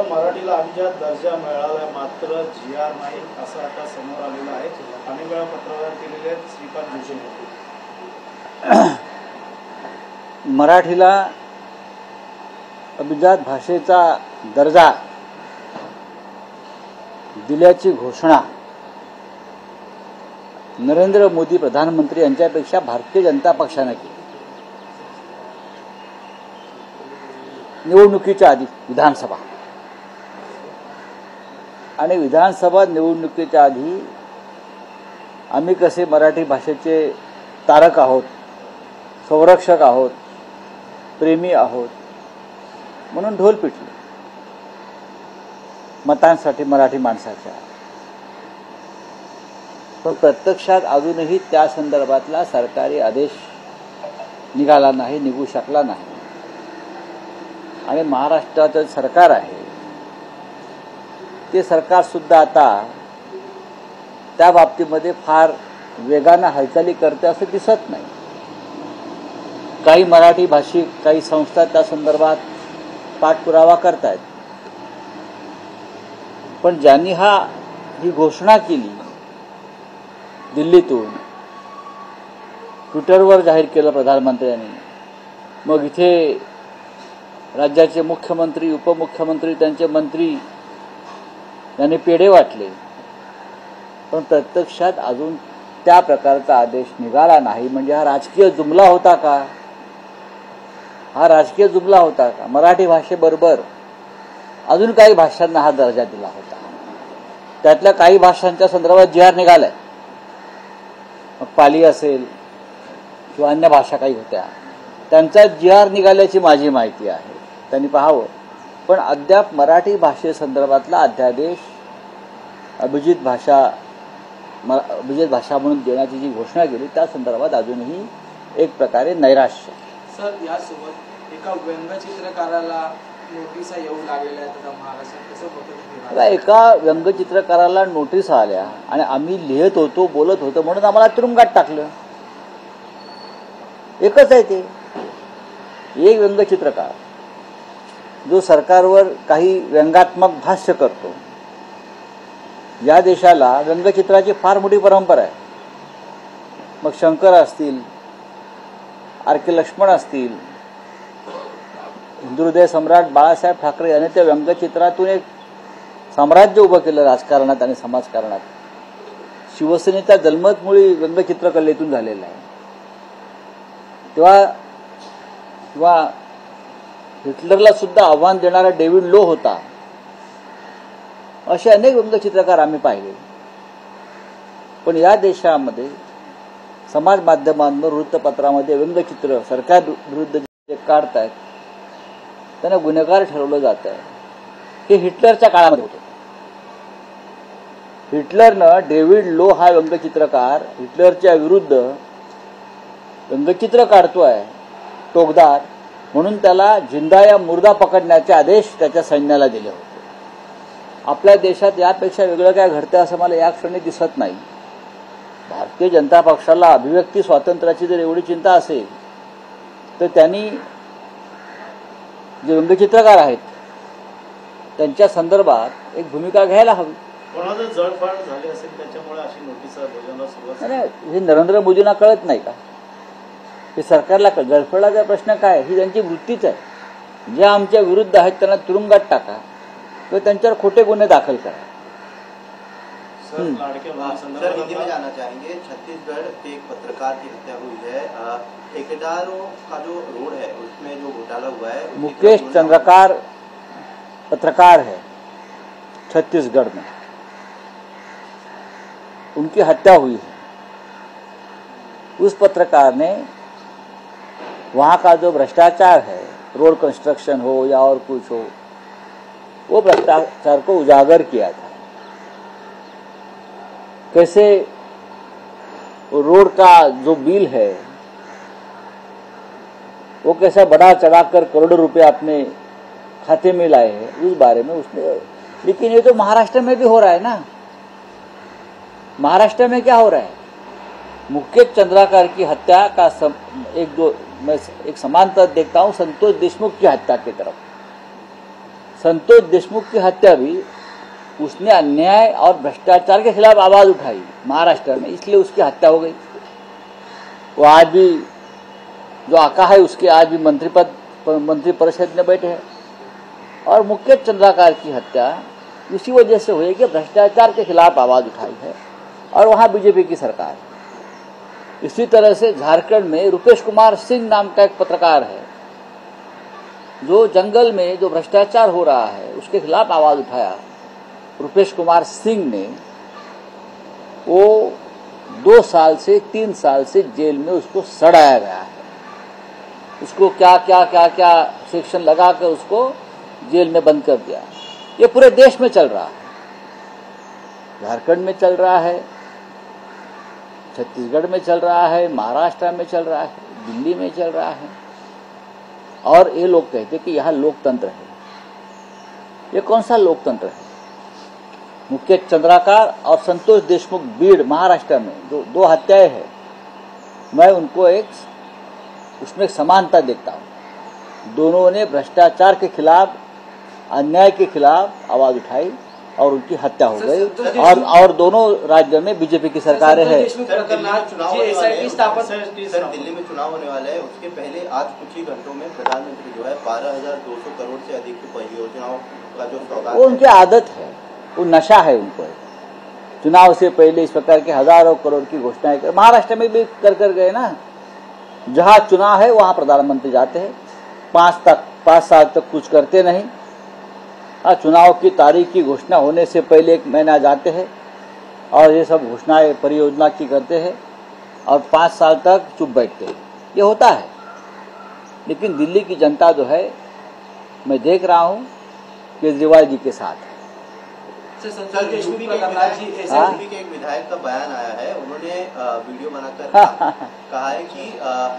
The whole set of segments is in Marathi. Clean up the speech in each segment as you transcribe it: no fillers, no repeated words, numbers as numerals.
मराठीला अभिजात दर्जा मिळाला मात्र GR नाही असं आता समोर आलेलं आहे. अनेक वेळा पत्रव्यवहार केलेले आहेत श्रीपाद जोशी. मराठीला अभिजात भाषेचा दर्जा दिल्याची घोषणा नरेंद्र मोदी प्रधानमंत्री यांच्यापेक्षा भारतीय जनता पक्षाने केली. निवडणुकीच्या आधी विधानसभा आणि विधानसभा निवडणुकीच्या आधी आम्ही कसे मराठी भाषेचे तारक आहोत, संरक्षक आहोत, प्रेमी आहोत म्हणून ढोल पिटले मतांसाठी मराठी माणसाच्या. पण प्रत्यक्षात अजूनही त्या संदर्भातला सरकारी आदेश निघाला नाही, निघू शकला नाही. आणि महाराष्ट्राचं सरकार आहे ते सरकार सुद्धा आता त्या बाबतीमध्ये फार वेगानं हालचाली करते असं दिसत नाही. काही मराठी भाषिक, काही संस्था त्या संदर्भात पाठपुरावा करतायत. पण ज्यांनी ही घोषणा केली दिल्लीतून, ट्विटरवर जाहीर केलं प्रधानमंत्र्यांनी, मग इथे राज्याचे मुख्यमंत्री, उपमुख्यमंत्री, त्यांचे मंत्री यांनी पेढे वाटले. पण प्रत्यक्षात अजून त्या प्रकारचा आदेश निघाला नाही. म्हणजे हा राजकीय जुमला होता का? हा राजकीय जुमला होता का? मराठी भाषेबरोबर अजून काही भाषांना हा दर्जा दिला होता. त्यातल्या काही भाषांच्या संदर्भात GR निघालाय. मग पाली असेल किंवा अन्य भाषा काही होत्या, त्यांचा GR निघाल्याची माझी माहिती आहे. त्यांनी पाहावं. पण अद्याप मराठी भाषेसंदर्भातला अध्यादेश अभिजात भाषा म्हणून देण्याची जी घोषणा केली त्या संदर्भात अजूनही एक प्रकारे नैराश्य. सर, यासोबत एका व्यंगचित्रकाराला नोटिसा येऊ लागलेल्या आहेत महाराष्ट्रात. कसं होतं? एका व्यंगचित्रकाराला नोटीस आल्या आणि आम्ही लिहित होतो, बोलत होतो म्हणून आम्हाला तुरुंगात टाकलं. एकच आहे ते. एक व्यंगचित्रकार जो सरकारवर काही व्यंगात्मक भाष्य करतो. या देशाला व्यंगचित्राची फार मोठी परंपरा आहे. मग शंकर असतील, RK लक्ष्मण असतील, हिंदुहृदय सम्राट बाळासाहेब ठाकरे यांनी त्या व्यंगचित्रातून एक साम्राज्य उभं केलं राजकारणात आणि समाजकारणात. शिवसेनेचा जन्मच मुळी व्यंगचित्रकलेतून झालेला आहे. तेव्हा हिटलरला सुद्धा आव्हान देणारा डेव्हिड लो होता. असे अनेक व्यंगचित्रकार आम्ही पाहिले. पण या देशामध्ये समाज माध्यमांवर, वृत्तपत्रामध्ये व्यंगचित्र सरकार विरुद्ध जे काढतायत त्यांना गुन्हेगार ठरवलं जात आहे. हे हिटलरच्या काळामध्ये होतं. हिटलरनं डेव्हिड लो हा व्यंगचित्रकार हिटलरच्या विरुद्ध व्यंगचित्र काढतोय टोकदार म्हणून त्याला जिंदा या मुर्दा पकडण्याचे आदेश त्याच्या सैन्याला दिले होते. आपल्या देशात यापेक्षा वेगळं काय घडतं असं मला या क्षणी दिसत नाही. भारतीय जनता पक्षाला अभिव्यक्ती स्वातंत्र्याची जर एवढी चिंता असेल तर त्यांनी जे व्यंगचित्रकार आहेत त्यांच्या संदर्भात एक भूमिका घ्यायला हवी. कोणाचं जळफाड झाली असेल त्याच्यामुळे अशी नोटीस बजावण्यास सुरुवात. नाही, हे नरेंद्र मोदींना कळत नाही का? हे सरकारला गळफडाचा प्रश्न काय? ही त्यांची वृत्तीच आहे. जे आमच्या विरुद्ध आहेत त्यांना तुरुंगात टाका किंवा त्यांच्यावर खोटे गुन्हे दाखल करा. सर, हिंदी में जाना चाहेंगे. छत्तीसगढ़ के एक पत्रकार की हत्या हुई है. ठेकेदारों का जो रोड है उसमें जो घोटाला हुआ है. मुकेश चंद्रकार पत्रकार है छत्तीसगढ़ में, उनकी हत्या हुई है. उस पत्रकार ने वहां का जो भ्रष्टाचार है, रोड कंस्ट्रक्शन हो या और कुछ हो, वो भ्रष्टाचार को उजागर किया था. कैसे रोड का जो बिल है वो कैसा बढ़ा चढ़ाकर करोड़ों रुपए अपने खाते में लाए हैं, उस बारे में उसने. लेकिन ये तो महाराष्ट्र में भी हो रहा है ना. महाराष्ट्र में क्या हो रहा है? मुकेश चंद्राकर की हत्या का मैं एक समांतर देखता हूं संतोष देशमुख की हत्या की तरफ। संतोष देशमुख की हत्या भी उसने अन्याय और भ्रष्टाचार के खिलाफ आवाज उठाई महाराष्ट्र में, इसलिए उसकी हत्या हो गई। वो आज भी जो आका है उसके आज भी मंत्री परिषद में बैठे हैं। और मुकेश चंद्राकर की हत्या इसी वजह से हुई कि भ्रष्टाचार के खिलाफ आवाज उठाई है और वहां बीजेपी की सरकार है। इसी तरह से झारखंड में रुपेश कुमार सिंह नाम का एक पत्रकार है जो जंगल में जो भ्रष्टाचार हो रहा है उसके खिलाफ आवाज उठाया। रुपेश कुमार सिंह ने वो 2 साल से 3 साल से जेल में उसको सड़ाया गया है। उसको क्या सेक्शन लगा कर उसको जेल में बंद कर दिया। ये पूरे देश में चल रहा है, झारखंड में चल रहा है, छत्तीसगढ़ में चल रहा है, महाराष्ट्र में चल रहा है, दिल्ली में चल रहा है। और ये लोग कहते कि यह लोकतंत्र है। ये कौन सा लोकतंत्र है? मुकेश चंद्राकर और संतोष देशमुख बीड़ महाराष्ट्र में जो 2 हत्याएं हैं, मैं उनको उसमें समानता देखता हूं। दोनों ने भ्रष्टाचार के खिलाफ, अन्याय के खिलाफ आवाज उठाई और उनकी हत्या हो गई। और दोनों राज्यों में बीजेपी की सरकारें हैं। सर दिल्ली में चुनाव होने वाले हैं, उसके पहले आज कुछ ही घंटों में प्रधानमंत्री जो है 12,200 करोड़ से अधिक की परियोजनाओं का जो सौगात, वो उनकी आदत है, वो नशा है उनको। चुनाव से पहले इस प्रकार के हजारों करोड़ की घोषणाएं कर, महाराष्ट्र में भी कर गए ना। जहां चुनाव है वहां प्रधानमंत्री जाते हैं, 5 साल तक कुछ करते नहीं। चुनाव की तारीख की घोषणा होने से पहले 1 महीना जाते हैं और ये सब घोषणाएं परियोजना की करते हैं और 5 साल तक चुप बैठते हैं। ये होता है। लेकिन दिल्ली की जनता जो है, मैं देख रहा हूं केजरीवाल जी के साथ है। सर यूपी के एक विधायक का बयान आया है, उन्होंने वीडियो बनाकर कहा है कि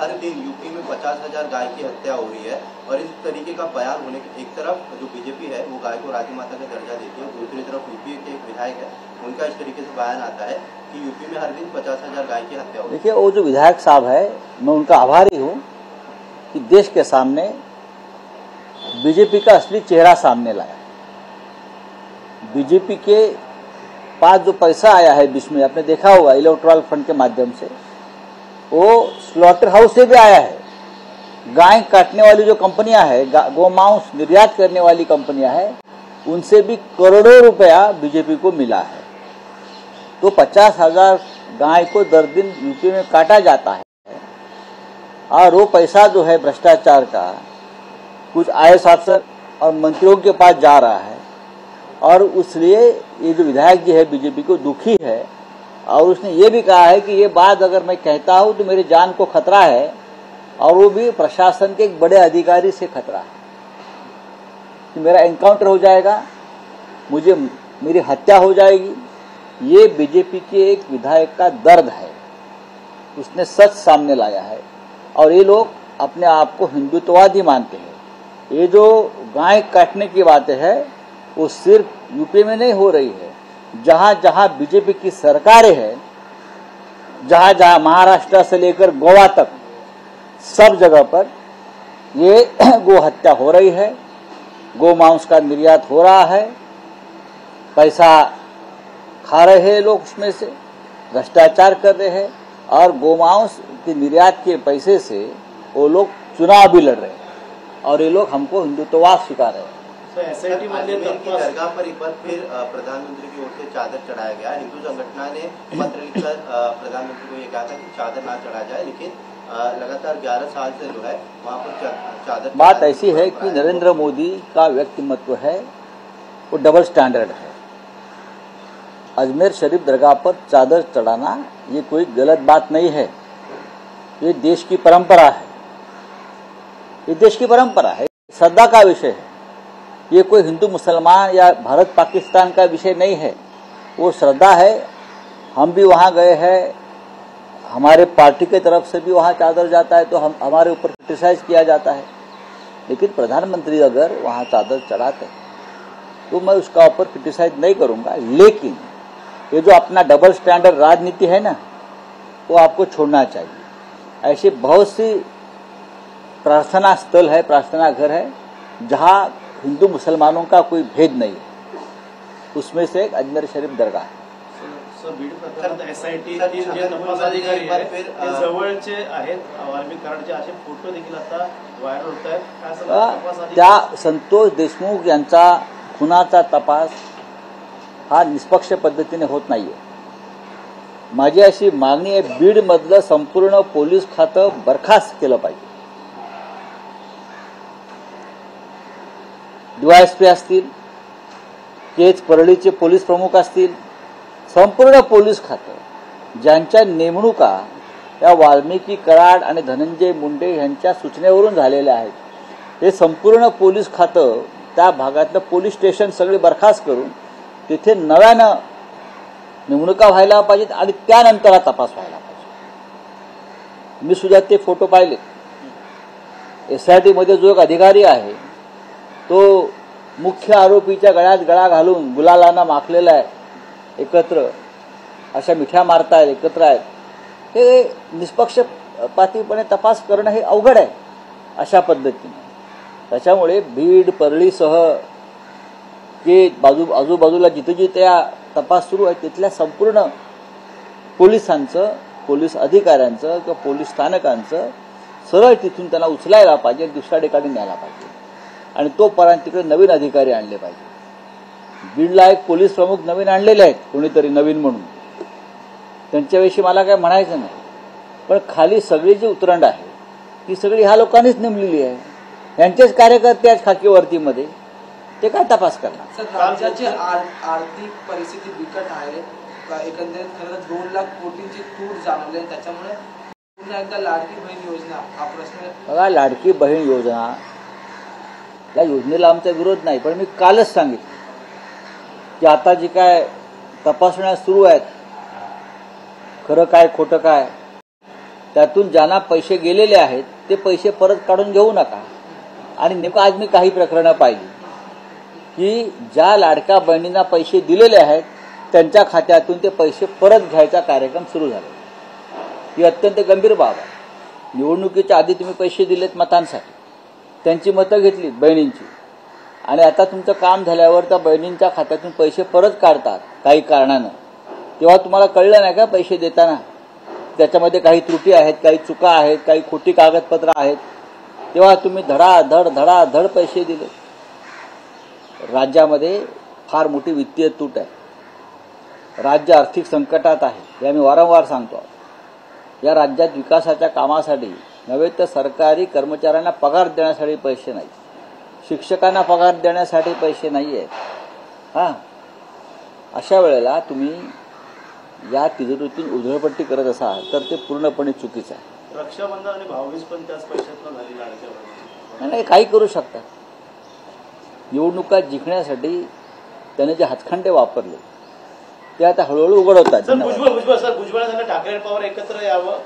हर दिन यूपी में 50,000 गाय की हत्या हो रही है। और इस तरीके का बयान होने के एक तरफ जो बीजेपी है वो गाय को राजमाता का दर्जा देती है, दूसरी तरफ यूपी के एक विधायक है, उनका इस तरीके से बयान आता है कि यूपी में हर दिन 50,000 गाय की हत्या हो रही है। देखिए, वो जो विधायक साहब है, मैं उनका आभारी हूँ कि देश के सामने बीजेपी का असली चेहरा सामने लाया। बीजेपी के पास जो पैसा आया है बीच में, आपने देखा होगा इलेक्टोरल फंड के माध्यम से, वो स्लॉटर हाउस से भी आया है। गाय काटने वाली जो कंपनियां हैं, गोमांस निर्यात करने वाली कंपनियां हैं, उनसे भी करोड़ों रुपया बीजेपी को मिला है। तो 50,000 गाय को दर दिन यूपी में काटा जाता है और वो पैसा जो है भ्रष्टाचार का कुछ IAS अफसर और मंत्रियों के पास जा रहा है। और इसलिए ये जो विधायक जी है बीजेपी को दुखी है और उसने ये भी कहा है कि ये बात अगर मैं कहता हूं तो मेरी जान को खतरा है, और वो भी प्रशासन के एक बड़े अधिकारी से खतरा है कि मेरा एनकाउंटर हो जाएगा, मेरी हत्या हो जाएगी। ये बीजेपी के एक विधायक का दर्द है, उसने सच सामने लाया है। और ये लोग अपने आप को हिंदुत्ववादी मानते हैं। ये जो गाय काटने की बातें है वो सिर्फ यूपी में नहीं हो रही है, जहां जहां बीजेपी की सरकारें हैं, जहां जहां महाराष्ट्र से लेकर गोवा तक सब जगह पर ये गो हत्या हो रही है, गो मांस का निर्यात हो रहा है, पैसा खा रहे हैं लोग, उसमें से भ्रष्टाचार कर रहे हैं और गोमांस के निर्यात के पैसे से वो लोग चुनाव भी लड़ रहे हैं और ये लोग हमको हिंदुत्ववाद सिखा रहे हैं। SIT अजमेर की दरगाह पर एक बार फिर प्रधानमंत्री की ओर से चादर चढ़ाया गया। हिंदू संगठन ने पत्र लिखकर प्रधानमंत्री को ये कहा था कि चादर ना चढ़ाया जाए, लेकिन लगातार 11 साल से जो है वहाँ पर चादर। बात ऐसी है कि नरेंद्र मोदी का व्यक्तिमत्व है वो डबल स्टैंडर्ड है। अजमेर शरीफ दरगाह पर चादर चढ़ाना ये कोई गलत बात नहीं है, ये देश की परंपरा है, ये देश की परंपरा है, श्रद्धा का विषय है। ये कोई हिंदू मुसलमान या भारत पाकिस्तान का विषय नहीं है, वो श्रद्धा है। हम भी वहाँ गए हैं, हमारे पार्टी की तरफ से भी वहाँ चादर जाता है तो हमारे ऊपर क्रिटिसाइज किया जाता है। लेकिन प्रधानमंत्री अगर वहाँ चादर चढ़ाते हैं तो मैं उसका ऊपर क्रिटिसाइज नहीं करूँगा। लेकिन ये जो अपना डबल स्टैंडर्ड राजनीति है ना, वो आपको छोड़ना चाहिए। ऐसे बहुत सी प्रार्थना स्थल है, प्रार्थना घर है, जहां हिंदू मुसलमानों का कोई भेद नहीं है। उसमें से एक अजमेर शरीफ दरगाह है। सर, बीड प्रकरणात SIT सर, जे छत्रपती तपास अधिकारी आहेत फिर, ते जवळचे आहेत, वाल्मिक कराडचे असे फोटो देखील आता व्हायरल होत आहेत। काय सांगता तपास अधिकारी त्या संतोष देशमुख यांचा खुनाचा तपास हा निष्पक्ष पद्धतीने होत नाहीये। माझी अशी मागणी आहे, बीडमधलं संपूर्ण पोलीस खातं बरखास्त केलं पाहिजे। DYSP असतील, केज परळीचे पोलीस प्रमुख असतील, संपूर्ण पोलीस खातं ज्यांच्या नेमणुका त्या वाल्मिकी कराड आणि धनंजय मुंडे यांच्या सूचनेवरून झालेल्या आहेत, हे संपूर्ण पोलीस खातं त्या भागातलं पोलीस स्टेशन सगळे बरखास्त करून तिथे नव्यानं नेमणुका व्हायला पाहिजेत आणि त्यानंतर हा तपास व्हायला पाहिजे। मी सुद्धा ते फोटो पाहिले। SIT मध्ये जो एक अधिकारी आहे तो मुख्य आरोपीच्या गळ्यात गळा घालून गुलालांना माखलेला आहे, एकत्र अशा मिठ्या मारतायत, एकत्र आहेत। हे निष्पक्षपातीपणे तपास करणं हे अवघड आहे अशा पद्धतीने। त्याच्यामुळे बीड परळीसह जे आजूबाजूला जिथे जिथे तपास सुरू आहे तिथल्या संपूर्ण पोलिसांचं, पोलीस अधिकाऱ्यांचं किंवा पोलीस स्थानकांचं सरळ तिथून त्यांना उचलायला पाहिजे, दुसऱ्या ठिकाणी न्यायला पाहिजे आणि तोपर्यंत तिकडे नवीन अधिकारी आणले पाहिजे। बीडला एक पोलीस प्रमुख नवीन आणलेले आहेत, कोणीतरी नवीन म्हणून, त्यांच्याविषयी मला काय म्हणायचं नाही, पण खाली सगळी जी उतरंड आहे ती सगळी ह्या लोकांनीच नेमलेली आहे। यांचेच कार्यकर्ते आहेत खाकीवर्तीमध्ये, ते काय तपास करणार? सर, राज्याची आर्थिक परिस्थिती बिकट आहे। एकंदरीत खरं 2 लाख कोटींची तूट जाणवली आहे। त्याच्यामुळे पुन्हा एकदा लाडकी बहीण योजना हा प्रश्न बघा, लाडकी बहीण योजना, या योजनेला आमचा विरोध नाही, पण मी कालच सांगितलं की आता जी काय तपासण्या सुरू आहेत, खरं काय खोटं काय, त्यातून ज्यांना पैसे गेलेले आहेत ते पैसे परत काढून घेऊ नका। आणि नेमकं आज मी काही प्रकरणं पाहिली की ज्या लाडक्या बहिणींना पैसे दिलेले आहेत त्यांच्या खात्यातून ते पैसे परत घ्यायचा कार्यक्रम सुरू झाला। ही अत्यंत गंभीर बाब आहे। निवडणुकीच्या आधी तुम्ही पैसे दिलेत मतांसाठी, त्यांची मतं घेतलीत बहिणींची, आणि आता तुमचं काम झाल्यावर त्या बहिणींच्या खात्यातून पैसे परत काढतात काही कारणानं, तेव्हा तुम्हाला कळलं नाही का पैसे देताना त्याच्यामध्ये काही त्रुटी आहेत, काही चुका आहेत, काही खोटी कागदपत्र आहेत, तेव्हा तुम्ही धडाधड पैसे दिले। राज्यामध्ये फार मोठी वित्तीय तूट आहे, राज्य आर्थिक संकटात आहे, हे आम्ही वारंवार सांगतो। या राज्यात विकासाच्या कामासाठी नव्हे तर सरकारी कर्मचाऱ्यांना पगार देण्यासाठी पैसे नाही, शिक्षकांना पगार देण्यासाठी पैसे नाही आहेत। अशा वेळेला तुम्ही या तिजोरीतून उधळपट्टी करत असाल तर ते पूर्णपणे चुकीचं आहे। रक्षाबंधन आणि भाऊबीज पण त्याच पैशातून झाली लाडक्या बहिणीची। नाही, काही करू शकतात। निवडणुका जिंकण्यासाठी त्याने जे हातखंडे वापरले ते आता हळूहळू उघड होतात। सर, भुजबळ ठाकरे पवार एकत्र यावं